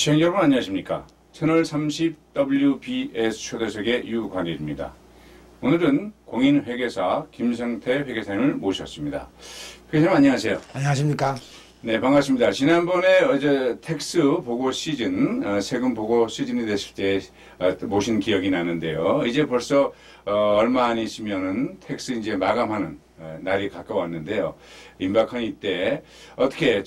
시청자 여러분 안녕하십니까. 채널 30 WBS 초대석의 유관일입니다. 오늘은 공인회계사 김성태 회계사님을 모셨습니다. 회계사님 안녕하세요. 안녕하십니까. 네, 반갑습니다. 지난번에 어제 텍스 보고 시즌, 세금 보고 시즌이 됐을 때 모신 기억이 나는데요. 이제 벌써 얼마 안 있으면은 텍스 이제 마감하는 날이 가까웠는데요. 임박한 이때 어떻게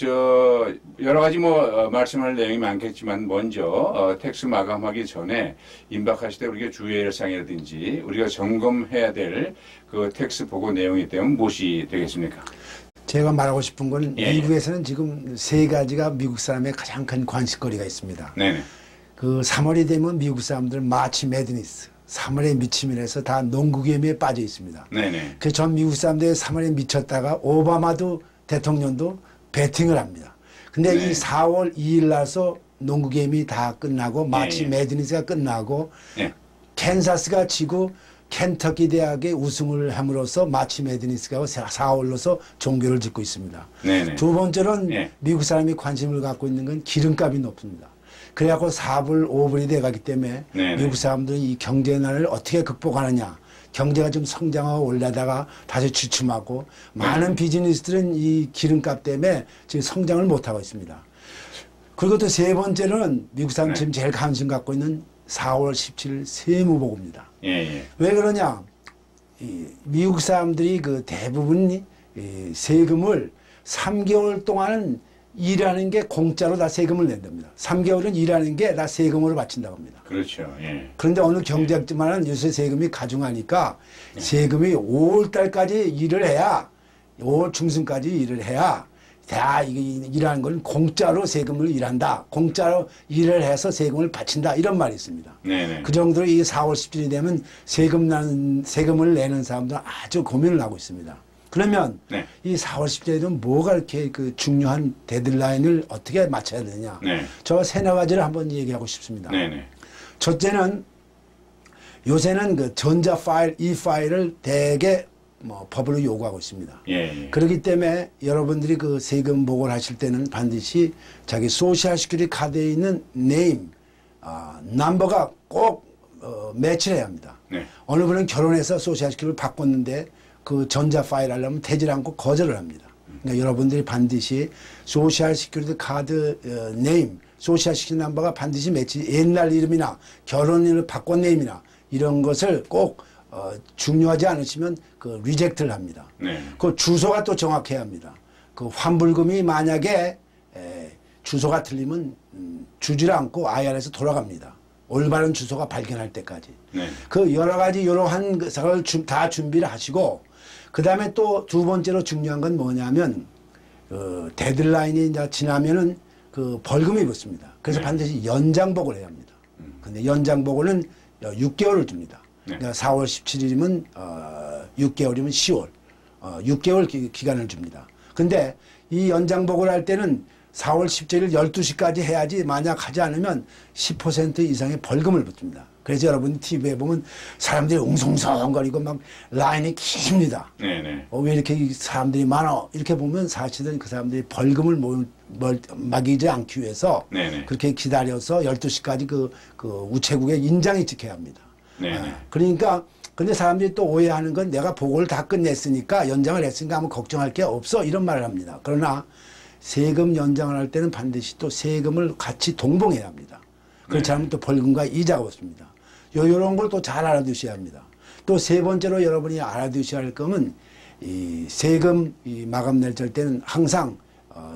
여러 가지 말씀할 내용이 많겠지만 먼저 텍스 마감하기 전에 임박하실 때 우리가 주의할 사항이라든지 우리가 점검해야 될 그 텍스 보고 내용이 있다면 무엇이 되겠습니까? 제가 말하고 싶은 건 미국에서는 지금 세 가지가 미국 사람의 가장 큰 관심거리가 있습니다. 네네. 그 3월이 되면 미국 사람들 마치 매드니스, 3월에 미치면서 다 농구게임에 빠져 있습니다. 네네. 그래서 전 미국 사람들이 3월에 미쳤다가 오바마도 대통령도 배팅을 합니다. 근데 이 4월 2일 나서 농구게임이 다 끝나고 마치 매드니스가 끝나고 캔사스가 지고 켄터키 대학의 우승을 함으로써 마치 매드니스가 4월로서 종교를 짓고 있습니다. 네네. 두 번째로는 미국 사람이 관심을 갖고 있는 건 기름값이 높습니다. 그래갖고 4불, 5불이 돼가기 때문에 미국 사람들은 이 경제난을 어떻게 극복하느냐. 경제가 좀 성장하고 올라다가 다시 주춤하고 많은 비즈니스들은 이 기름값 때문에 지금 성장을 못하고 있습니다. 그리고 또 세 번째로는 미국 사람 지금 제일 관심 갖고 있는 4월 17일 세무보고입니다. 왜 그러냐? 미국 사람들이 그 대부분 세금을 3개월 동안은 일하는 게 공짜로 다 세금을 낸답니다. 3개월은 일하는 게 다 세금으로 바친다고 합니다. 그렇죠. 그런데 어느 경제학자만은 요새 세금이 가중하니까 세금이 5월 달까지 일을 해야 5월 중순까지 일을 해야 다 일하는 건 공짜로 세금을 일한다. 공짜로 일을 해서 세금을 바친다. 이런 말이 있습니다. 네네. 그 정도로 이 4월 17일이 되면 세금을 내는 사람들은 아주 고민을 하고 있습니다. 그러면 이 4월 17일에는 뭐가 이렇게 그 중요한 데드라인을 어떻게 맞춰야 되느냐. 저 세네 가지를 한번 얘기하고 싶습니다. 첫째는 요새는 그 전자 파일, 이 파일을 대개 법으로 요구하고 있습니다. 그렇기 때문에 여러분들이 그 세금 보고를 하실 때는 반드시 자기 소셜 시큐리티 카드에 있는 네임, 넘버가 꼭 매치를 해야 합니다. 어느 분은 결혼해서 소셜 시큐리티를 바꿨는데 그 전자 파일 하려면 되질 않고 거절을 합니다. 그러니까 여러분들이 반드시 소셜 시큐리티 카드 네임, 소셜 시큐리티 넘버가 반드시 매치, 옛날 이름이나 결혼을 바꾼 네임이나 이런 것을 꼭 중요하지 않으시면 그 리젝트를 합니다. 그 주소가 또 정확해야 합니다. 그 환불금이 만약에 주소가 틀리면 주지를 않고 IR에서 돌아갑니다. 올바른 주소가 발견할 때까지. 그 여러 가지 이러한 것을 다 준비를 하시고 그 다음에 또 두 번째로 중요한 건 뭐냐면 데드라인이 이제 지나면은 그 벌금이 붙습니다. 그래서 반드시 연장복을 해야 합니다. 근데 연장복은 6개월을 줍니다. 그러니까 4월 17일이면 6개월이면 10월 6개월 기간을 줍니다. 근데 이 연장복을 할 때는 4월 17일 12시까지 해야지 만약 하지 않으면 10% 이상의 벌금을 붙습니다. 그래서 여러분 TV에 보면 사람들이 웅성성거리고 막 라인이 깁니다. 왜 이렇게 사람들이 많아? 이렇게 보면 사실은 그 사람들이 벌금을 막이지 않기 위해서 그렇게 기다려서 12시까지 그 우체국에 인장이 찍혀야 합니다. 그러니까 근데 사람들이 또 오해하는 건 내가 보고를 다 끝냈으니까 연장을 했으니까 아무 걱정할 게 없어 이런 말을 합니다. 그러나 세금 연장을 할 때는 반드시 또 세금을 같이 동봉해야 합니다. 그렇지 않으면 또 벌금과 이자가 없습니다. 이런 걸 또 잘 알아두셔야 합니다. 또 세 번째로 여러분이 알아두셔야 할 거는 이 세금 마감 날짜일 때는 항상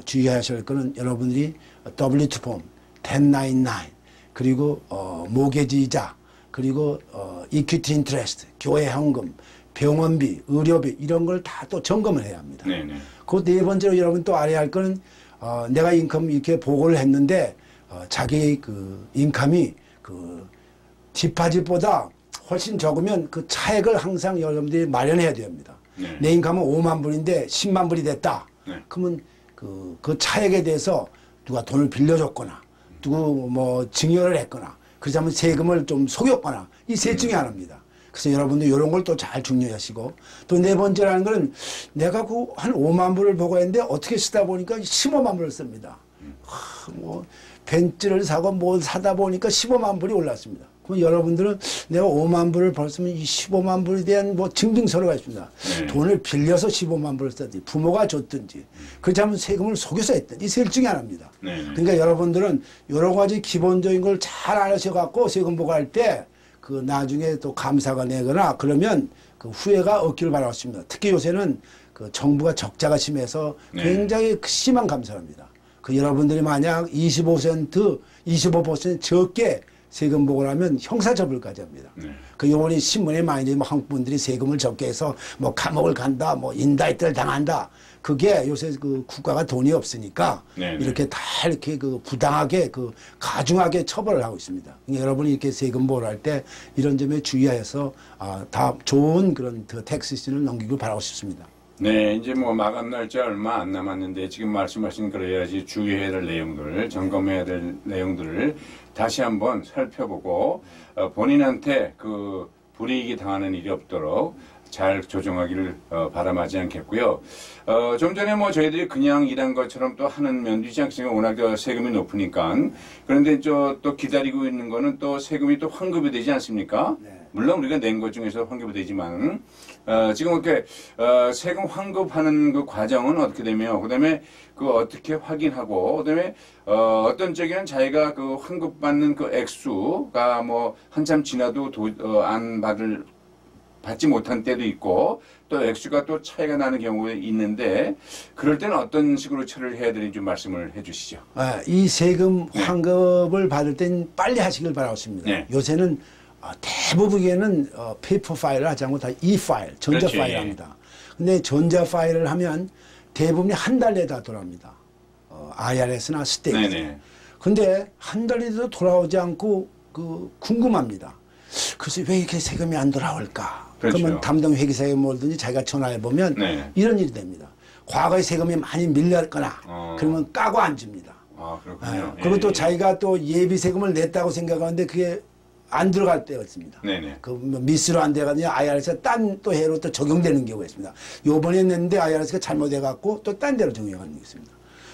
주의하셔야 할 거는 여러분들이 W2 폼, 1099 그리고 모게지 이자 그리고 이퀴티 인트레스트, 교회 현금, 병원비, 의료비 이런 걸 다 또 점검을 해야 합니다. 그 네 번째로 여러분 또 알아야 할 거는 내가 인컴 이렇게 보고를 했는데 자기 그 인컴이 그 디파짓보다 훨씬 적으면 그 차액을 항상 여러분들이 마련해야 됩니다. 내 인컴은 5만 불인데 10만 불이 됐다. 그러면 그 차액에 대해서 누가 돈을 빌려줬거나 누구 증여를 했거나 그렇다면 세금을 좀 속였거나 이 셋 중에 하나입니다. 그래서 여러분들 이런 걸 또 잘 중요하시고 또 네 번째라는 거는 내가 그 한 5만 불을 보고 했는데 어떻게 쓰다 보니까 15만 불을 씁니다. 벤츠를 사고 뭘 사다 보니까 15만 불이 올랐습니다. 그럼 여러분들은 내가 5만 불을 벌었으면 이 15만 불에 대한 뭐 증빙서류가 있습니다. 돈을 빌려서 15만 불을 썼든지 부모가 줬든지 그렇지 않으면 세금을 속여서 했든지 이 셋 중에 하나입니다. 그러니까 여러분들은 여러 가지 기본적인 걸 잘 아셔갖고 세금 보고할 때 그 나중에 또 감사가 내거나 그러면 그 후회가 없기를 바라겠습니다. 특히 요새는 그 정부가 적자가 심해서 굉장히 심한 감사합니다. 그 여러분들이 만약 25% 적게 세금 보고를 하면 형사처벌까지 합니다. 그 요번에 신문에 많이 뭐 한국 분들이 세금을 적게 해서 뭐 감옥을 간다, 뭐 인다이트를 당한다. 그게 요새 그 국가가 돈이 없으니까 이렇게 다 이렇게 그 부당하게 그 가중하게 처벌을 하고 있습니다. 그러니까 여러분이 이렇게 세금 보고를 할 때 이런 점에 주의하여서 다 좋은 그런 그 텍스 시즌을 넘기길 바라고 싶습니다. 네, 이제 뭐 마감 날짜 얼마 안 남았는데 지금 말씀하신 그래야지 주의해야 될 내용들, 점검해야 될 내용들을 다시 한번 살펴보고 본인한테 그 불이익이 당하는 일이 없도록 잘 조정하기를 바람하지 않겠고요. 좀 전에 뭐 저희들이 그냥 일한 것처럼 또 하는 면도 있지 않습니까? 워낙 세금이 높으니까. 그런데 또 기다리고 있는 거는 또 세금이 또 환급이 되지 않습니까? 물론 우리가 낸 것 중에서 환급이 되지만 지금 이렇게 세금 환급하는 그 과정은 어떻게 되며 그다음에 그 어떻게 확인하고 그다음에 어떤 적에는 자기가 그 환급받는 그 액수가 뭐 한참 지나도 안 받지 못한 때도 있고 또 액수가 또 차이가 나는 경우가 있는데 그럴 때는 어떤 식으로 처리를 해야 되는지 좀 말씀을 해 주시죠. 이 세금 환급을 받을 땐 빨리 하시길 바라겠습니다. 요새는 대부분에는 페이퍼 파일을 하지 않고 다 E-파일, 전자 파일 합니다. 근데 전자 파일을 하면 대부분이 한 달 내에 다 돌아옵니다. IRS나 스테이트. 근데 한 달 내도 돌아오지 않고 궁금합니다. 그래서 왜 이렇게 세금이 안 돌아올까? 그러면 담당 회계사에 뭐든지 자기가 전화해 보면 이런 일이 됩니다. 과거에 세금이 많이 밀렸거나 그러면 까고 안 줍니다. 그렇군요. 그리고 또 자기가 또 예비 세금을 냈다고 생각하는데 그게 안 들어갈 때가 있습니다. 그 미스로 안 돼가지고 IRS가 딴 또 해로 또 적용되는 경우가 있습니다. 요번에 냈는데 IRS가 잘못해갖고 또 딴 데로 적용하는 게 있습니다.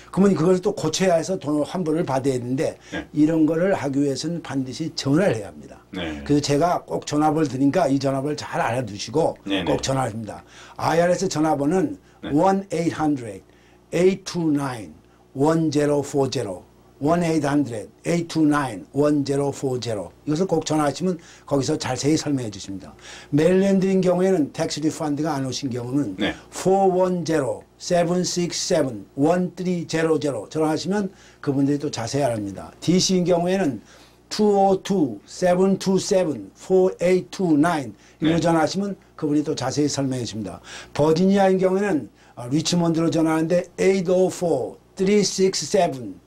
그러면 그걸 또 고쳐야 해서 돈 환불을 받아야 되는데 이런 거를 하기 위해서는 반드시 전화를 해야 합니다. 그래서 제가 꼭 전화번호를 드니까 이 전화번호를 잘 알아두시고 꼭 전화합니다. IRS 전화번호는 1-800-829-1040 1-800-829-1040 이것을 꼭 전화하시면 거기서 자세히 설명해 주십니다. 메릴랜드인 경우에는 텍스 리펀드가 안 오신 경우는 410-767-1300 전화하시면 그분들이 또 자세히 알아합니다. DC인 경우에는 202-727-4829 이로 전화하시면 그분이 또 자세히 설명해 주십니다. 버지니아인 경우에는 리치몬드로 전화하는데 804-367-8045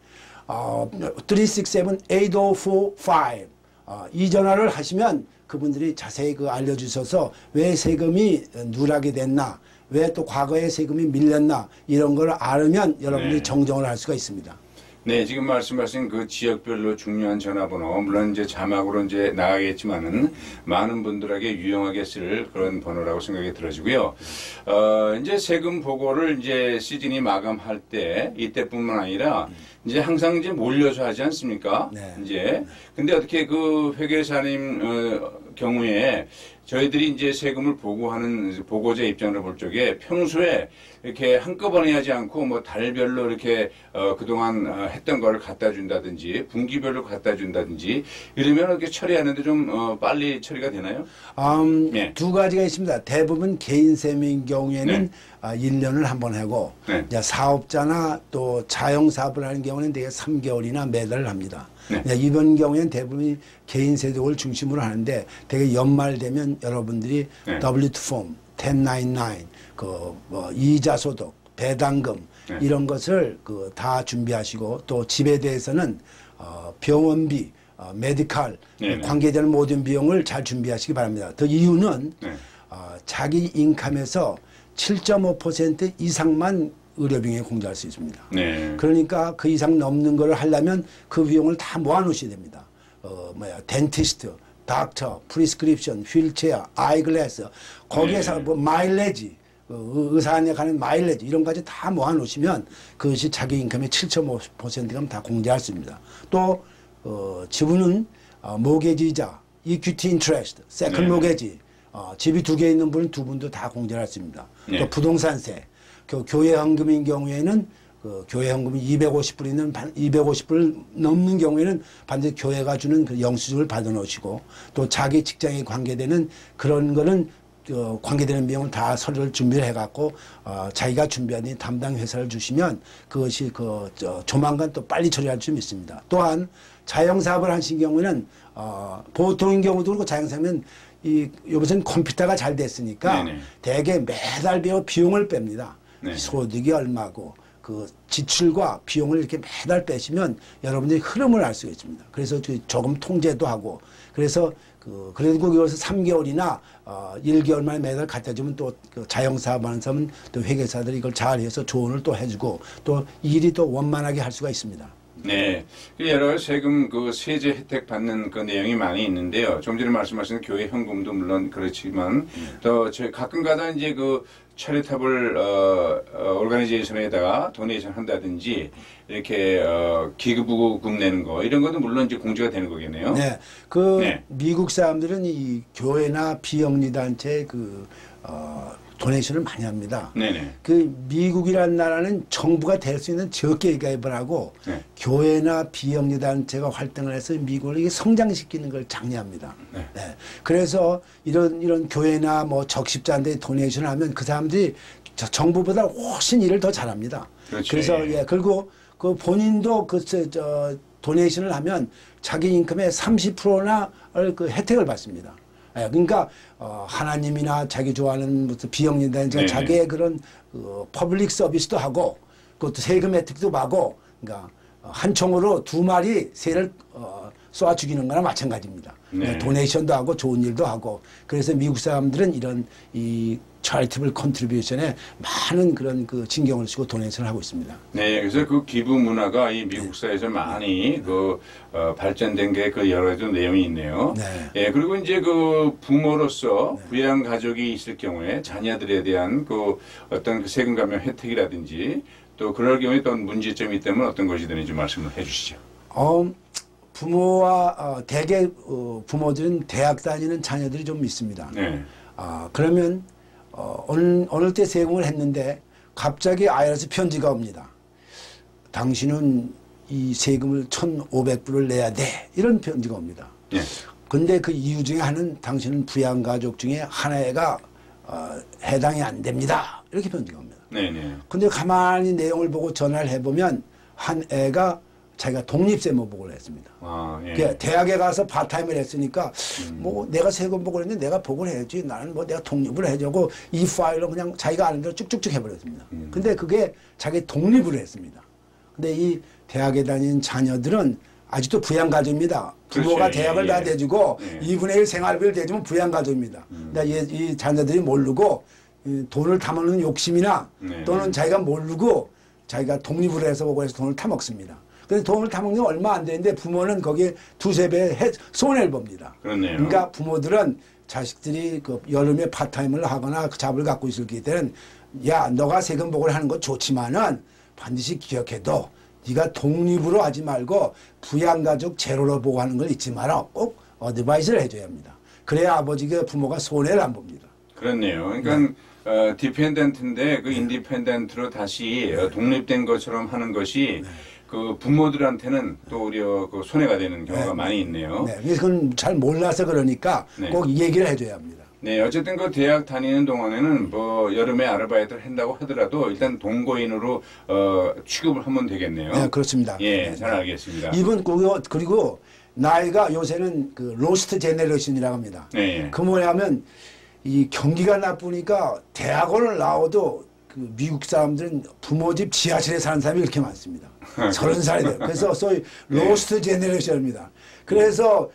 이 전화를 하시면 그분들이 자세히 알려주셔서 왜 세금이 누락이 됐나 왜 또 과거에 세금이 밀렸나 이런 걸 알으면 여러분들이 정정을 할 수가 있습니다. 네, 지금 말씀하신 그 지역별로 중요한 전화번호, 물론 이제 자막으로 이제 나가겠지만은 많은 분들에게 유용하게 쓸 그런 번호라고 생각이 들어지고요. 이제 세금 보고를 이제 시즌이 마감할 때 이때뿐만 아니라 이제 항상 이제 몰려서 하지 않습니까? 이제 근데 어떻게 그 회계사님 경우에 저희들이 이제 세금을 보고하는 보고자 입장으로 볼 적에 평소에 이렇게 한꺼번에 하지 않고 뭐 달별로 이렇게 그동안 했던 거를 갖다 준다든지 분기별로 갖다 준다든지 이러면 이렇게 처리하는데 좀 빨리 처리가 되나요? 두 가지가 있습니다. 대부분 개인세무인 경우에는 1년을 한 번 하고 사업자나 또 자영사업을 하는 경우는 되게 3개월이나 매달 합니다. 이번 경우에는 대부분 개인세득을 중심으로 하는데 되게 연말 되면 여러분들이 W2 폼, 1099, 이자 소득, 배당금 이런 것을 다 준비하시고 또 집에 대해서는 병원비, 메디칼 관계되는 모든 비용을 잘 준비하시기 바랍니다. 그 이유는 자기 인컴에서 7.5% 이상만 의료비용에 공제할 수 있습니다. 그러니까 그 이상 넘는 걸 하려면 그 비용을 다 모아놓으셔야 됩니다. 덴티스트, 닥터, 프리스크립션, 휠체어, 아이글래스, 거기에서 뭐 마일레지, 의사한테 가는 마일리지 이런 까지 다 모아놓으시면 그것이 자기 인컴의 7.5%가 다 공제할 수 있습니다. 또 지분은 모게지이자, 이퀴티 인트레스트, 세컨 모게지, 집이 2개 있는 분은 2분도 다 공제를 할 수 있습니다. 네. 또 부동산세, 교회 헌금인 경우에는 교회 헌금이 250불 있는 250불 넘는 경우에는 반드시 교회가 주는 그 영수증을 받아 놓으시고 또 자기 직장에 관계되는 그런 거는 관계되는 비용을 다 서류를 준비를 해갖고 자기가 준비한 담당 회사를 주시면 그것이 조만간 또 빨리 처리할 수 있습니다. 또한 자영사업을 하신 경우는 보통인 경우도 그렇고 자영사업은 요새는 컴퓨터가 잘 됐으니까 네네. 대개 매달 비용을 뺍니다. 네. 소득이 얼마고 그 지출과 비용을 이렇게 매달 빼시면 여러분들이 흐름을 알 수가 있습니다. 그래서 조금 통제도 하고 그래서 그래도 여기서 3개월이나 1개월 만에 매달 갖다 주면 또 자영사업 하는 사람은 또 회계사들이 이걸 잘 해서 조언을 또 해주고 또 일이 또 원만하게 할 수가 있습니다. 네. 여러 가지 세금 세제 혜택 받는 그 내용이 많이 있는데요. 좀 전에 말씀하신 교회 현금도 물론 그렇지만 또 가끔가다 이제 처리탑을 오르가니제이션에다가 도네이션 한다든지 이렇게 기부금 내는 거 이런 것도 물론 이제 공제가 되는 거겠네요. 네, 네. 미국 사람들은 이 교회나 비영리 단체 도네이션을 많이 합니다. 네네. 미국이라는 나라는 정부가 될 수 있는 적게 개입을 하고 네. 교회나 비영리 단체가 활동을 해서 미국을 성장시키는 걸 장려합니다. 네. 네. 그래서 이런 교회나 적십자한테 도네이션을 하면 그 사람들이 정부보다 훨씬 일을 더 잘합니다. 그렇지. 그래서 그리고 본인도 도네이션을 하면 자기 인컴의 30%나 혜택을 받습니다. 그러니까 하나님이나 자기 좋아하는 무슨 비영리단체가 자기의 그런 퍼블릭 서비스도 하고 그것도 세금 혜택도 받고 그러니까 한 총으로 2마리 새를 쏘아 죽이는 거나 마찬가지입니다. 네. 도네이션도 하고 좋은 일도 하고 그래서 미국 사람들은 이런 이 charitable contribution에 많은 그런 신경을 쓰고 도네이션을 하고 있습니다. 네, 그래서 기부 문화가 이 미국 사회에서 많이 발전된 게 여러 가지 내용이 있네요. 네. 예, 그리고 이제 부모로서 부양 가족이 있을 경우에 자녀들에 대한 어떤 세금 감면 혜택이라든지 또 그럴 경우에 어떤 문제점이 있다면 어떤 것이 되는지 말씀을 해주시죠. 부모와 대개 부모들은 대학 다니는 자녀들이 좀 있습니다. 네. 그러면 어느 때 세금을 했는데 갑자기 IRS 편지가 옵니다. 당신은 이 세금을 1,500불을 내야 돼. 이런 편지가 옵니다. 네. 근데 그 이유 중에 하나는 당신은 부양가족 중에 하나가 해당이 안 됩니다. 이렇게 편지가 옵니다. 네네. 근데 가만히 내용을 보고 전화를 해보면 한 애가 자기가 독립세무 보고를 했습니다. 예. 대학에 가서 파타임을 했으니까 내가 세금 보고를 했는데 내가 보고를 해야지. 나는 내가 독립을 해주고 이 파일로 그냥 자기가 아는 대로 쭉쭉쭉 해버렸습니다. 근데 그게 자기 독립을 했습니다. 근데 이 대학에 다닌 자녀들은 아직도 부양가족입니다. 부모가 그렇지. 대학을 다 대주고 2분의 1 생활비를 대주면 부양가족입니다. 근데 이 자녀들이 모르고 돈을 타먹는 욕심이나 또는 자기가 모르고 자기가 독립을 해서 보고 해서 돈을 타먹습니다. 근데 돈을 타먹는 게 얼마 안 되는데 부모는 거기에 2~3배 손해를 봅니다. 그렇네요. 그러니까 부모들은 자식들이 여름에 파타임을 하거나 잡을 갖고 있을 때는 야, 너가 세금 보고를 하는 거 좋지만은 반드시 기억해도 네가 독립으로 하지 말고 부양가족 제로로 보고하는 걸 잊지 마라. 꼭 어드바이스를 해줘야 합니다. 그래야 아버지가 부모가 손해를 안 봅니다. 그렇네요. 그러니까 디펜던트인데 인디펜던트로 다시 독립된 것처럼 하는 것이 부모들한테는 또 오히려 손해가 되는 경우가 많이 있네요. 네, 그건 잘 몰라서 그러니까 꼭 얘기를 해줘야 합니다. 네, 어쨌든 대학 다니는 동안에는 여름에 아르바이트를 한다고 하더라도 일단 동거인으로 취급을 하면 되겠네요. 네, 그렇습니다. 예, 잘 알겠습니다. 이분 그리고 나이가 요새는 로스트 제네레이션이라고 합니다. 네. 그 뭐냐면 이 경기가 나쁘니까 대학원을 나와도 미국 사람들은 부모 집 지하실에 사는 사람이 이렇게 많습니다. 30살이 돼요. 그래서 소위 로스트 제네레이션입니다. 그래서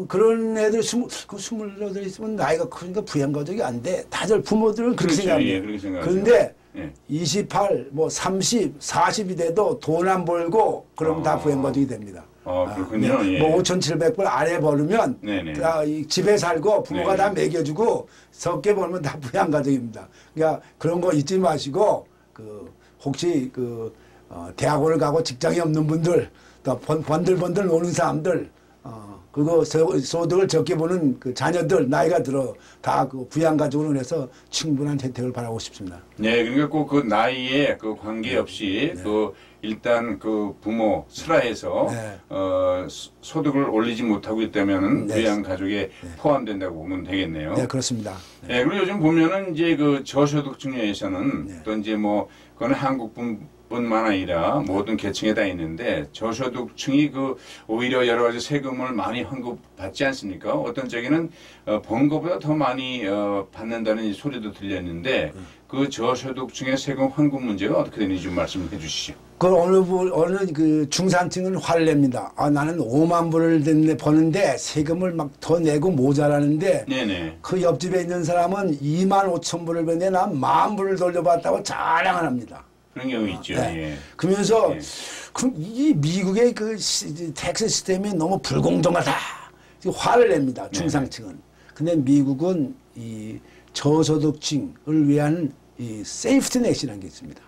그런 애들 28 있으면 나이가 크니까 부양가족이 안 돼. 다들 부모들은 그렇게 생각합니다. 그런데 예. 28, 뭐 30, 40이 돼도 돈 안 벌고 그럼 다 부양가족이 됩니다. 그렇군요. 예. 뭐 5,700불 아래 벌으면 집에 살고 부모가 다 먹여주고 적게 벌면 다 부양가족입니다. 그러니까 그런 거 잊지 마시고 혹시 대학원을 가고 직장이 없는 분들 또 번들번들 노는 사람들 그리고 소득을 적게 보는 그 자녀들 나이가 들어 다 그 부양가족으로 해서 충분한 혜택을 바라고 싶습니다. 네, 그러니까 꼭 그 나이에 그 관계없이 일단 그 부모 슬하에서 소득을 올리지 못하고 있다면은 부양가족에 포함된다고 보면 되겠네요. 네, 그렇습니다. 네, 그리고 요즘 보면은 이제 그 저소득층에서는 또 이제 뭐 그건 한국뿐만 아니라 모든 계층에 다 있는데 저소득층이 오히려 여러 가지 세금을 많이 환급받지 않습니까? 어떤 적에는 번 것보다 더 많이 받는다는 소리도 들렸는데 그 저소득층의 세금 환급 문제가 어떻게 되는지 좀 말씀해 주시죠. 어느 그 중산층은 화를 냅니다. 나는 5만 불을 버는데 세금을 막 더 내고 모자라는데 그 옆집에 있는 사람은 2만 5천 불을 버는데 난 1만 불을 돌려받았다고 자랑을 합니다. 그런 경우 있죠. 예. 그러면서 그럼 이 미국의 그 텍스 시스템이 너무 불공정하다. 화를 냅니다. 중상층은. 근데 미국은 이 저소득층을 위한 이 세이프티 넷이라는 게 있습니다.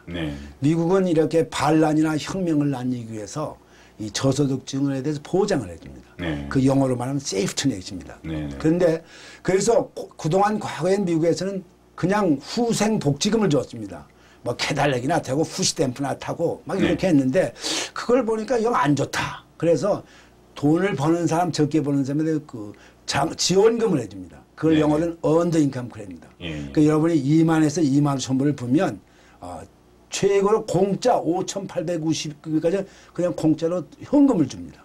미국은 이렇게 반란이나 혁명을 낳기 위해서 이 저소득층에 대해서 보장을 해줍니다. 그 영어로 말하면 세이프티 넷입니다. 그런데 그래서 그동안 과거엔 미국에서는 그냥 후생 복지금을 줬습니다. 뭐 캐달력이나 되고 후스탬프나 타고 막 이렇게 했는데 그걸 보니까 영 안 좋다. 그래서 돈을 버는 사람 적게 버는 사람한테 지원금을 해줍니다. 그걸 영어로는 earned income credit입니다. 그러니까 여러분이 2만에서 2만 5천 불을 보면 최고로 공짜 5,850까지 그냥 공짜로 현금을 줍니다.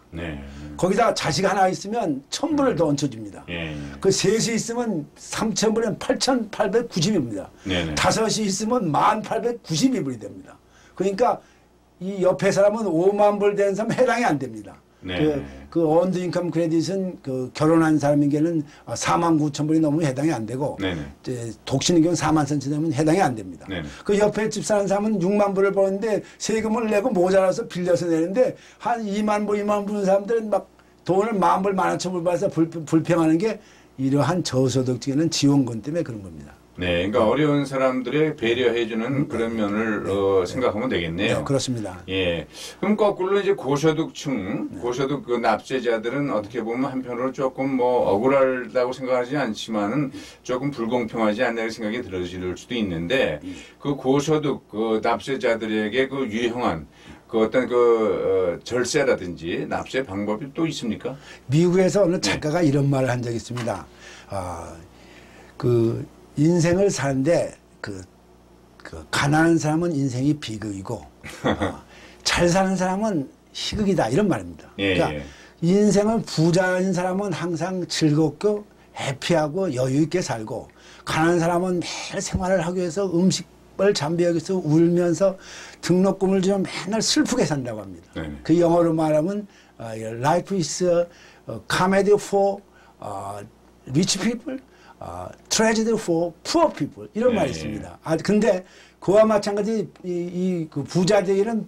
거기다 자식 하나 있으면 1,000불을 더 얹혀줍니다. 그 셋이 있으면 3,000불은 8,890입니다. 다섯이 있으면 1,892불이 됩니다. 그러니까 이 옆에 사람은 5만 불 된 사람 해당이 안 됩니다. 그 언더 인컴 크레딧은 그 결혼한 사람에게는 4만 9천 불이 넘으면 해당이 안 되고 이제 독신의 경우는 4만 선치 되면 해당이 안 됩니다. 그 옆에 집 사는 사람은 6만 불을 버는데 세금을 내고 모자라서 빌려서 내는데 한 2만 불, 2만 불 사람들은 막 돈을 1만 불, 15,000불 받아서 불평하는 게 이러한 저소득층에는 지원금 때문에 그런 겁니다. 그러니까 어려운 사람들의 배려해주는 그런 면을 생각하면 되겠네요. 네, 그렇습니다. 예. 그럼 거꾸로 이제 고소득층, 고소득 그 납세자들은 어떻게 보면 한편으로 조금 뭐 억울하다고 생각하지 않지만은 조금 불공평하지 않나 생각이 들어질 수도 있는데 그 고소득 그 납세자들에게 그 유효한 그 어떤 절세라든지 납세 방법이 또 있습니까? 미국에서 어느 작가가 이런 말을 한 적이 있습니다. 인생을 사는데 가난한 사람은 인생이 비극이고 잘 사는 사람은 희극이다 이런 말입니다. 그러니까 인생을 부자인 사람은 항상 즐겁고 해피하고 여유 있게 살고 가난한 사람은 매일 생활을 하기 위해서 음식을 잠비하기 위해서 울면서 등록금을 주면 맨날 슬프게 산다고 합니다. 그 영어로 말하면 Life is a comedy for rich people. tragedy for poor people 이런 말이 있습니다. 근데 그와 마찬가지 그 부자들은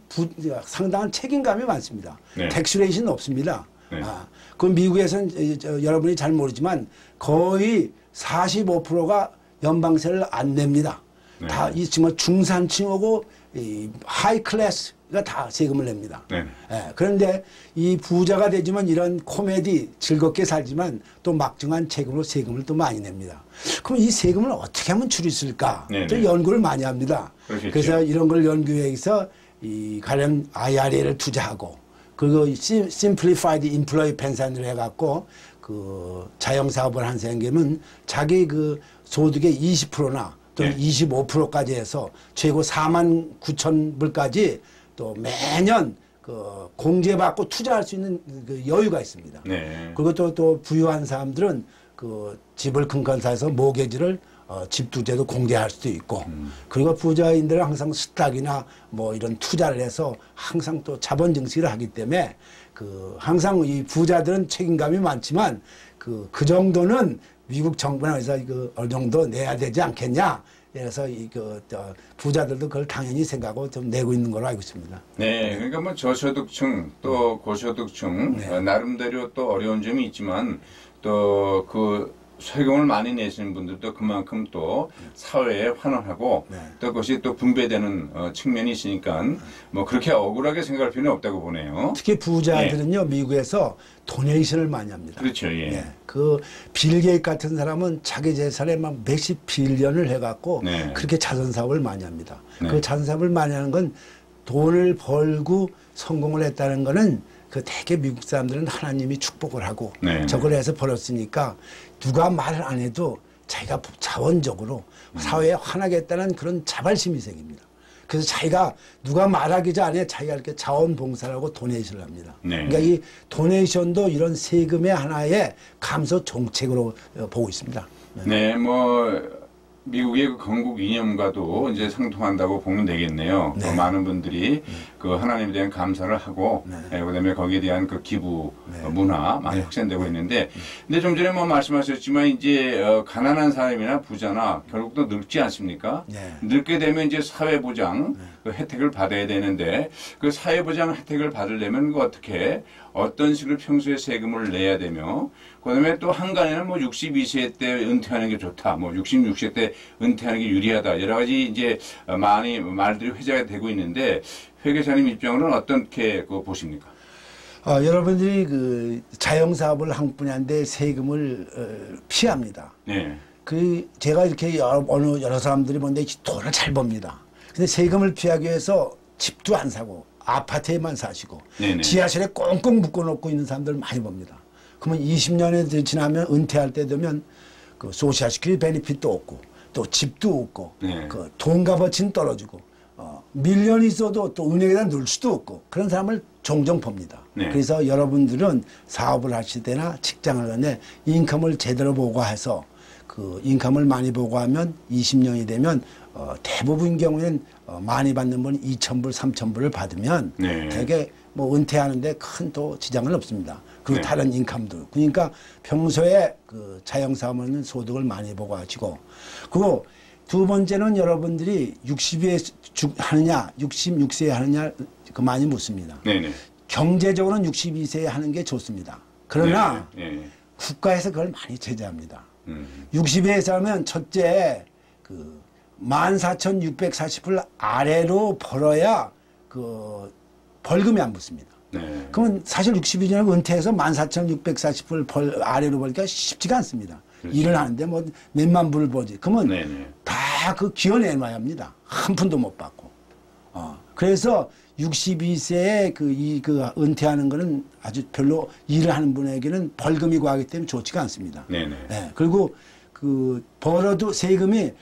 상당한 책임감이 많습니다. 텍스레이션은 없습니다. 그 미국에서는 여러분이 잘 모르지만 거의 45%가 연방세를 안 냅니다. 다 이 정말 중산층하고 하이 클래스가 다 세금을 냅니다. 그런데 이 부자가 되지만 이런 코미디 즐겁게 살지만 또 막중한 세금으로 세금을 또 많이 냅니다. 그럼 이 세금을 어떻게 하면 줄일 수 있을까? 또 연구를 많이 합니다. 그래서 이런 걸 연구해서 이 관련 IRA를 투자하고 그리고 Simplified Employee Pension을 해갖고 그 자영사업을 한 생기면 자기 그 소득의 20%나 또 25%까지 해서 최고 4만 9천 불까지 또 매년 그 공제받고 투자할 수 있는 그 여유가 있습니다. 그리고 또 부유한 사람들은 그 집을 큰건사해서 모기지를 집두제도 공제할 수도 있고 그리고 부자인들은 항상 스탁이나 뭐 이런 투자를 해서 항상 또 자본 증식을 하기 때문에 그 항상 이 부자들은 책임감이 많지만 그 정도는 미국 정부나 의사 어느 정도 내야 되지 않겠냐 그래서 부자들도 그걸 당연히 생각하고 좀 내고 있는 걸로 알고 있습니다. 네, 그러니까 뭐 저소득층 또 고소득층 네. 나름대로 또 어려운 점이 있지만 또 그 세금을 많이 내시는 분들도 그만큼 또 사회에 환원하고 네. 또 그것이 또 분배되는 측면이 있으니까 뭐 그렇게 억울하게 생각할 필요는 없다고 보네요. 특히 부자들은요, 미국에서 도네이션을 많이 합니다. 그렇죠, 예. 예. 그 빌 게이츠 같은 사람은 자기 재산에 막 몇십 빌리언을 해갖고 네. 그렇게 자선 사업을 많이 합니다. 네. 그 자선 사업을 많이 하는 건 돈을 벌고 성공을 했다는 거는 그 대개 미국 사람들은 하나님이 축복을 하고 네. 저걸 해서 벌었으니까 누가 말을 안 해도 자기가 자원적으로 사회에 환하겠다는 그런 자발심이 생깁니다. 그래서 자기가 누가 말하기 전에 자기가 이렇게 자원봉사를 하고 도네이션을 합니다. 네. 그러니까 이 도네이션도 이런 세금의 하나의 감소 정책으로 보고 있습니다. 네, 뭐 미국의 그 건국 이념과도 이제 상통한다고 보면 되겠네요. 네. 많은 분들이 그 하나님에 대한 감사를 하고, 네. 그다음에 거기에 대한 그 기부 네. 문화 많이 네. 확산되고 있는데, 근데 좀 전에 뭐 말씀하셨지만 이제 가난한 사람이나 부자나 결국 또 늙지 않습니까? 네. 늙게 되면 이제 사회보장 그 혜택을 받아야 되는데 그 사회보장 혜택을 받으려면 그 어떤 식으로 평소에 세금을 내야 되며 그다음에 또 한간에는 뭐 62세 때 은퇴하는 게 좋다, 뭐 66세 때 은퇴하는 게 유리하다 여러 가지 이제 많이 말들이 회자가 되고 있는데 회계사님 입장으로는 어떻게 보십니까? 여러분들이 그 자영사업을 한 분야인데 세금을 피합니다. 네. 제가 이렇게 여러 사람들이 보는데 돈을 잘 법니다. 근데 세금을 피하기 위해서 집도 안 사고 아파트에만 사시고 네네. 지하실에 꽁꽁 묶어놓고 있는 사람들 많이 봅니다. 그러면 20년이 지나면 은퇴할 때 되면 그 소셜 시큐리티 베니핏도 없고 또 집도 없고 네. 그 돈 값어치는 떨어지고 밀려이 있어도 또 은행에다 넣을 수도 없고 그런 사람을 종종 봅니다. 네. 그래서 여러분들은 사업을 하실 때나 직장을 하는데 인컴을 제대로 보고해서 그 인컴을 많이 보고하면 20년이 되면 대부분 경우에는 많이 받는 분은 2,000불, 3,000불을 받으면 네. 되게 뭐 은퇴하는데 큰 또 지장은 없습니다. 그리고 네. 다른 인컴도. 그러니까 평소에 그 자영사업은 소득을 많이 보고 하시고 그리고 두 번째는 여러분들이 60세 하느냐, 66세에 하느냐 그 많이 묻습니다. 네네. 경제적으로는 62세에 하는 게 좋습니다. 그러나 네. 국가에서 그걸 많이 제재합니다. 60에 60세에서 하면 첫째 그 14,640불 아래로 벌어야 그 벌금이 안 붙습니다. 네. 그러면 사실 60이 지나고 은퇴해서 14,640불 아래로 벌기가 쉽지가 않습니다. 그렇죠. 일을 하는데 뭐 몇만 불을 벌지. 그러면 네네. 다 그 기여내놔야 합니다. 한 푼도 못 받고. 그래서 62세에 그 은퇴하는 거는 아주 별로 일을 하는 분에게는 벌금이 과하기 때문에 좋지가 않습니다. 네네. 네. 그리고 그 벌어도 세금이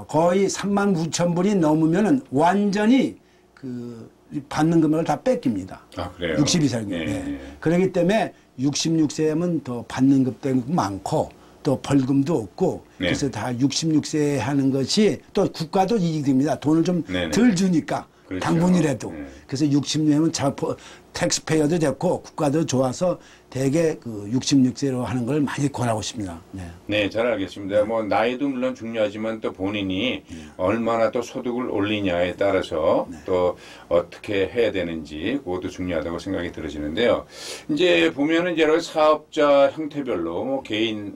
거의 39,000불이 넘으면은 완전히 그 받는 금액을 다 뺏깁니다. 아, 그래요? 62세는. 네. 네. 그렇기 때문에 66세면 더 받는 금액도 많고 또 벌금도 없고 네. 그래서 다 66세에 하는 것이 또 국가도 이익이 됩니다. 돈을 좀 네네. 덜 주니까 그렇죠. 당분이라도. 네. 그래서 60년이면 텍스페이어도 됐고 국가도 좋아서 대개 그 66세로 하는 걸 많이 권하고 있습니다. 네. 네, 잘 알겠습니다. 뭐 나이도 물론 중요하지만 또 본인이 얼마나 또 소득을 올리냐에 따라서 또 어떻게 해야 되는지 그것도 중요하다고 생각이 들어지는데요. 이제 보면은 여러 사업자 형태별로 뭐 개인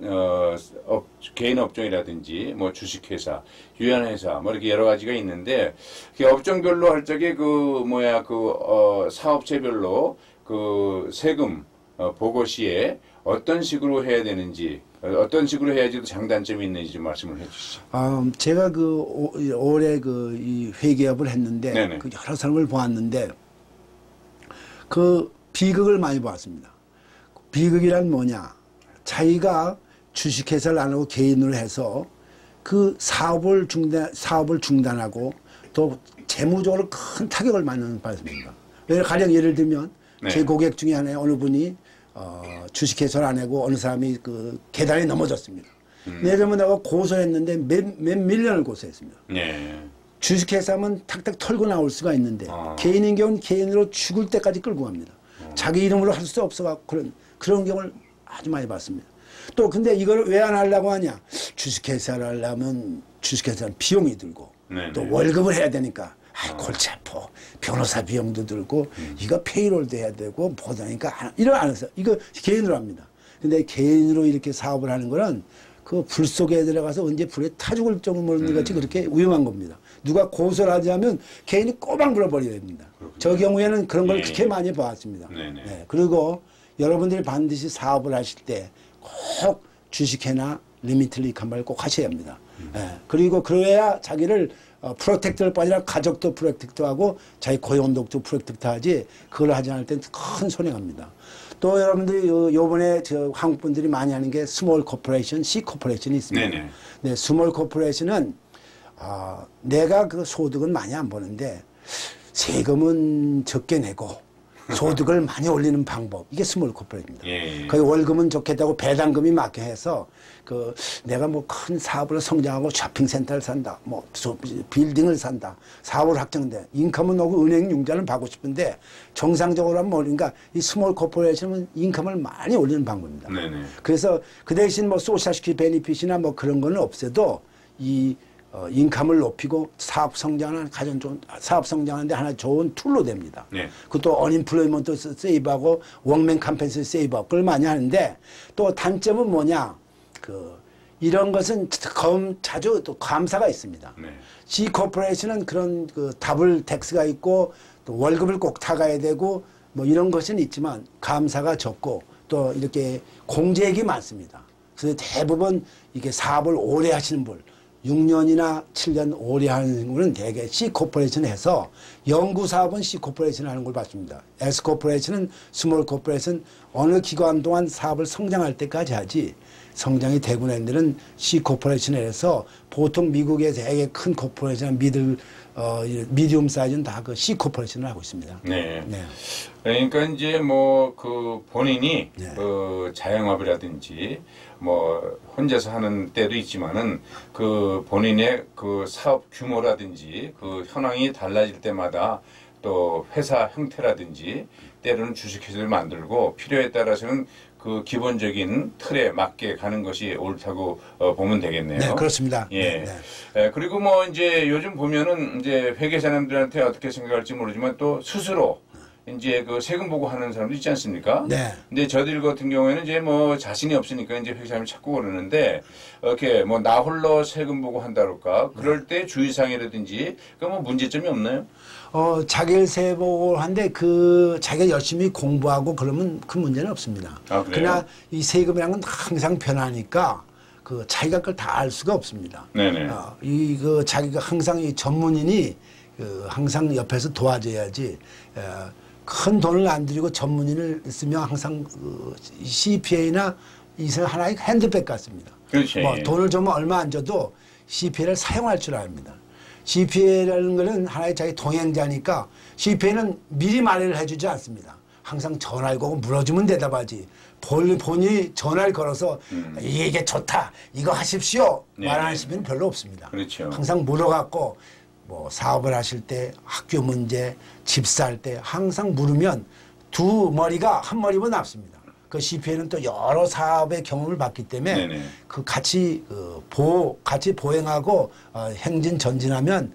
업종이라든지 뭐 주식회사, 유연회사 뭐 이렇게 여러 가지가 있는데 그 업종별로 할 적에 사업체별로 그 세금 보고 시에 어떤 식으로 해야 되는지, 어떤 식으로 해야지도 장단점이 있는지 좀 말씀을 해주시죠. 제가 올해 이 회계업을 했는데 네네. 그 여러 사람을 보았는데 그 비극을 많이 보았습니다. 비극이란 뭐냐? 자기가 주식회사를 안 하고 개인으로 해서 그 사업을 중단하고 또 재무적으로 큰 타격을 많이 받습니다. 가령 예를 들면 네. 제 고객 중에 하나의 어느 분이 주식회사를 안 하고 어느 사람이 그 계단에 넘어졌습니다. 내려면 내가 고소했는데 몇 밀리언을 고소했습니다. 네. 주식회사면 탁탁 털고 나올 수가 있는데 개인인 경우는 개인으로 죽을 때까지 끌고 갑니다. 자기 이름으로 할 수 없어갖고 그런 경우를 아주 많이 봤습니다. 또 근데 이걸 왜 안 하려고 하냐? 주식회사를 하려면 주식회사는 비용이 들고 네네. 또 월급을 해야 되니까 골치 아파. 변호사 비용도 들고 이거 페이롤도 해야 되고 보다니까 이런 안 해서 이거 개인으로 합니다. 근데 개인으로 이렇게 사업을 하는 거는 그 불 속에 들어가서 언제 불에 타 죽을 정도 모르는 것이 그렇게 위험한 겁니다. 누가 고소를 하지 하면 개인이 꼬박 물어버려야 됩니다. 그렇군요. 저 경우에는 그런 걸 그렇게 많이 봐왔습니다. 네. 그리고 여러분들이 반드시 사업을 하실 때 꼭 주식회나 리미트 컴바인을 꼭 하셔야 합니다. 그리고 그래야 자기를 프로텍트를 빠지라 가족도 프로텍트하고 자기 고용독도 프로텍트하지 그걸 하지 않을 땐 큰 손해갑니다. 또 여러분들이 요번에 저 한국 분들이 많이 하는 게 스몰 코퍼레이션, C 코퍼레이션이 있습니다. 네네. 네, 스몰 코퍼레이션은 내가 그 소득은 많이 안 버는데 세금은 적게 내고 소득을 많이 올리는 방법. 이게 스몰 코퍼레이션입니다. 예. 거기 월급은 좋겠다고 배당금이 많게 해서 그 내가 뭐 큰 사업으로 성장하고 쇼핑센터를 산다. 뭐 빌딩을 산다. 사업을 확정돼. 인컴은 오고 은행 융자는 받고 싶은데 정상적으로 하면 그러니까 이 스몰 코퍼레이션은 인컴을 많이 올리는 방법입니다. 네네. 그래서 그 대신 뭐 소셜시큐리티 베니핏이나 뭐 그런 거는 없애도 이 인컴을 높이고 사업 성장하는 가장 좋은 사업 성장하는데 하나 좋은 툴로 됩니다. 네. 그것도 언임플로이먼트 세이브하고 워크맨 컴펜세이션 세이브하고 그걸 많이 하는데 또 단점은 뭐냐 이런 것은 자주 또 감사가 있습니다. 네. C 코퍼레이션은 그런 그 더블 텍스가 있고 또 월급을 꼭 타가야 되고 뭐 이런 것은 있지만 감사가 적고 또 이렇게 공제액이 많습니다. 그래서 대부분 이게 사업을 오래 하시는 분 6년이나 7년 오래 하는 분은 대개 C 코퍼레이션 해서 연구 사업은 C 코퍼레이션 하는 걸 봤습니다. S 코퍼레이션은 스몰 코퍼레이션 어느 기간 동안 사업을 성장할 때까지 하지 성장이 되고 난 데는 C 코퍼레이션에 해서 보통 미국의 되게 큰 코퍼레이션 미디움 사이즈는 다 그 C 코퍼레이션을 하고 있습니다. 네. 네. 그러니까 이제 뭐 그 본인이 네. 그 자영업이라든지 뭐 혼자서 하는 때도 있지만은 그 본인의 그 사업 규모라든지 그 현황이 달라질 때마다 또 회사 형태라든지 때로는 주식회사를 만들고 필요에 따라서는 그 기본적인 틀에 맞게 가는 것이 옳다고 보면 되겠네요. 네, 그렇습니다. 예. 네, 네. 그리고 뭐 이제 요즘 보면은 이제 회계사님들한테 어떻게 생각할지 모르지만 또 스스로 이제 그 세금 보고 하는 사람도 있지 않습니까? 네. 근데 저들 같은 경우에는 이제 뭐 자신이 없으니까 이제 회계사님을 찾고 그러는데 이렇게 뭐 나 홀로 세금 보고 한다 그럴까? 그럴 때 주의사항이라든지 그 뭐 문제점이 없나요? 자기를 세보고 한데 자기가 열심히 공부하고 그러면 그 문제는 없습니다. 아, 그러나 이 세금이라는 건 항상 변하니까 자기가 그걸 다 알 수가 없습니다. 네네. 자기가 항상 이 전문인이 항상 옆에서 도와줘야지. 큰 돈을 안 들이고 전문인을 쓰면 항상 CPA나 이세 하나의 핸드백 같습니다. 그렇지. 뭐 돈을 좀 얼마 안 줘도 CPA를 사용할 줄 압니다. CPA라는 것은 하나의 자기 동행자니까 CPA는 미리 말을 해주지 않습니다. 항상 전화를 걸고 물어주면 대답하지. 본인이 전화를 걸어서 이게 좋다, 이거 하십시오 말하시면 별로 없습니다. 그렇죠. 항상 물어갖고 뭐 사업을 하실 때 학교 문제, 집 살 때 항상 물으면 두 머리가 한 머리보다 낫습니다. 그 CPA는 또 여러 사업의 경험을 받기 때문에 네네. 같이 보행하고 행진 전진하면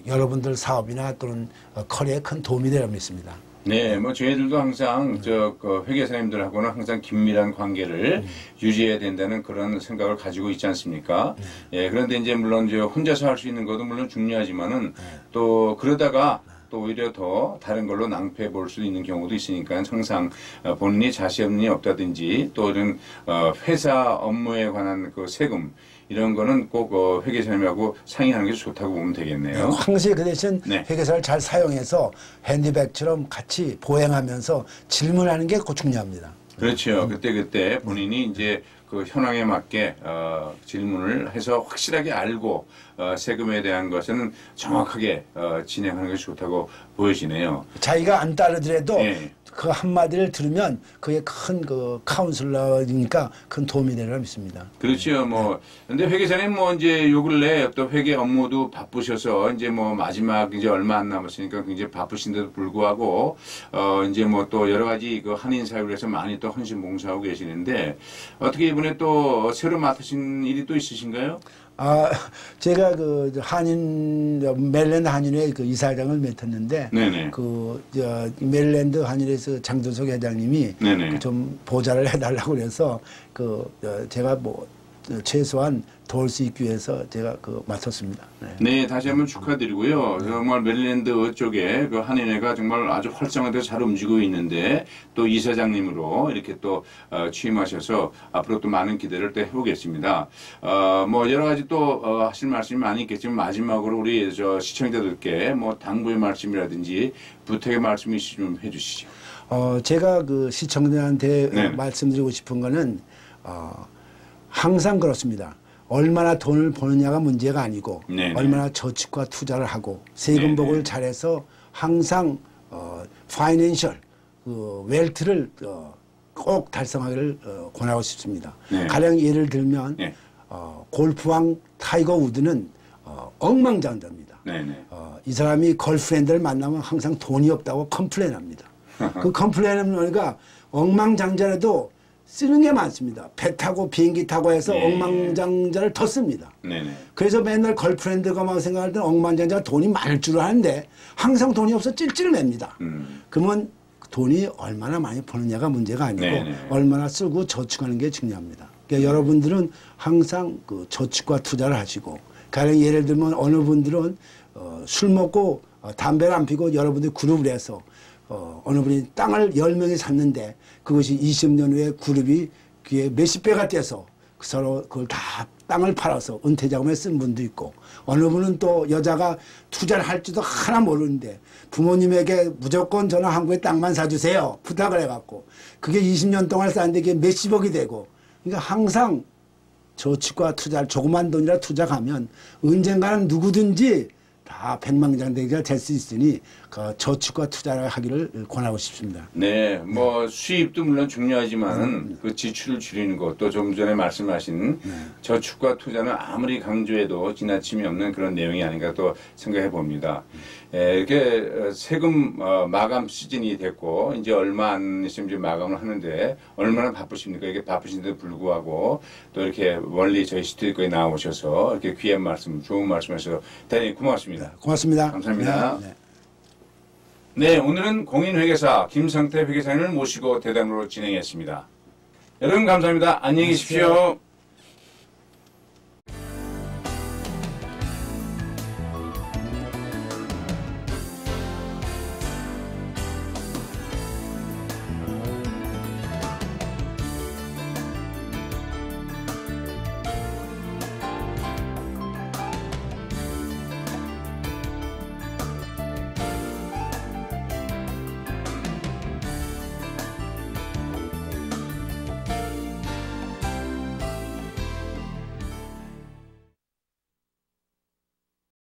여러분들 사업이나 또는 커리어에 큰 도움이 되리라 믿습니다. 네, 뭐 저희들도 항상 그 회계사님들하고는 항상 긴밀한 관계를 유지해야 된다는 그런 생각을 가지고 있지 않습니까? 예, 그런데 이제 물론 이제 혼자서 할 수 있는 것도 물론 중요하지만은 또 그러다가 또 오히려 더 다른 걸로 낭패해 볼 수 있는 경우도 있으니까 항상 본인이 자신이 없다든지 또 이런 회사 업무에 관한 그 세금 이런 거는 꼭 회계사님하고 상의하는 게 좋다고 보면 되겠네요. 항상 그 대신 회계사를 잘 사용해서 핸디백처럼 같이 보행하면서 질문하는 게 꼭 중요합니다. 그렇죠. 그때 본인이 이제 그 현황에 맞게 질문을 해서 확실하게 알고 세금에 대한 것은 정확하게 진행하는 것이 좋다고 보여지네요. 자기가 안 따르더라도 그 한마디를 들으면 그게 큰 카운슬러니까 큰 도움이 되리라 믿습니다. 그렇죠. 근데 회계사님 이제 요 근래 또 회계 업무도 바쁘셔서 이제 마지막 이제 얼마 안 남았으니까 굉장히 바쁘신데도 불구하고 이제 또 여러 가지 그 한인 사회를 해서 많이 또 헌신 봉사하고 계시는데 어떻게 이번에 또 새로 맡으신 일이 또 있으신가요? 제가 그 메릴랜드 한인회 그 이사장을 맡았는데, 네네. 메릴랜드 한인회에서 장준석 회장님이 네네. 좀 보좌를 해달라고 그래서 제가 최소한 도울 수 있기 위해서 제가 맡았습니다. 네. 네, 다시 한번 축하드리고요. 정말 메릴랜드 쪽에 그 한인회가 정말 아주 활성화돼서 잘 움직이고 있는데 또 이사장님으로 이렇게 또 취임하셔서 앞으로 또 많은 기대를 또 해보겠습니다. 뭐 여러 가지 또 하실 말씀이 많이 있겠지만 마지막으로 우리 시청자들께 뭐 당부의 말씀이라든지 부탁의 말씀이 있으시면 좀 해주시죠. 제가 그 시청자한테 네. 말씀드리고 싶은 거는 항상 그렇습니다. 얼마나 돈을 버느냐가 문제가 아니고 네네. 얼마나 저축과 투자를 하고 세금 네네. 복을 잘해서 항상 파이낸셜 웰트를 꼭 달성하기를 권하고 싶습니다. 네. 가령 예를 들면 네. 골프왕 타이거 우드는 억만장자입니다. 네네. 이 사람이 걸프렌드를 만나면 항상 돈이 없다고 컴플레인합니다. 그 컴플레인은 뭐니까 억만장자라도 쓰는 게 많습니다. 배 타고 비행기 타고 해서 네. 억만장자를 더 씁니다. 네네. 그래서 맨날 걸프렌드가 막 생각할 때는 억만장자가 돈이 많을 줄 아는데 항상 돈이 없어 찔찔 맵니다. 그러면 돈이 얼마나 많이 버느냐가 문제가 아니고 네네. 얼마나 쓰고 저축하는 게 중요합니다. 그러니까 여러분들은 항상 그 저축과 투자를 하시고 가령 예를 들면 어느 분들은 술 먹고 담배를 안 피고 여러분들이 그룹을 해서 어느 분이 땅을 10명이 샀는데 그것이 20년 후에 그룹이 그게 몇십 배가 뛰어서 서로 그걸 다 땅을 팔아서 은퇴 자금에 쓴 분도 있고 어느 분은 또 여자가 투자를 할지도 하나 모르는데 부모님에게 무조건 저는 한국에 땅만 사주세요 부탁을 해갖고 그게 20년 동안 쌓는데 그게 몇십억이 되고 그러니까 항상 저축과 투자를 조그만 돈이라 투자하면 언젠가는 누구든지 다 백망장대기가 될 수 있으니 그 저축과 투자를 하기를 권하고 싶습니다. 네, 뭐 수입도 물론 중요하지만은 그 지출을 줄이는 것, 또 좀 전에 말씀하신 저축과 투자는 아무리 강조해도 지나침이 없는 그런 내용이 아닌가 또 생각해 봅니다. 이렇게 세금 마감 시즌이 됐고 이제 얼마 안 있으면 이제 마감을 하는데 얼마나 바쁘십니까? 이게 바쁘신데도 불구하고 또 이렇게 멀리 저희 스튜디오에 나오셔서 이렇게 귀한 말씀, 좋은 말씀하셔서 대단히 고맙습니다. 고맙습니다. 감사합니다. 네. 네, 오늘은 공인회계사 김성태 회계사님을 모시고 대담으로 진행했습니다. 여러분 감사합니다. 안녕히 계십시오.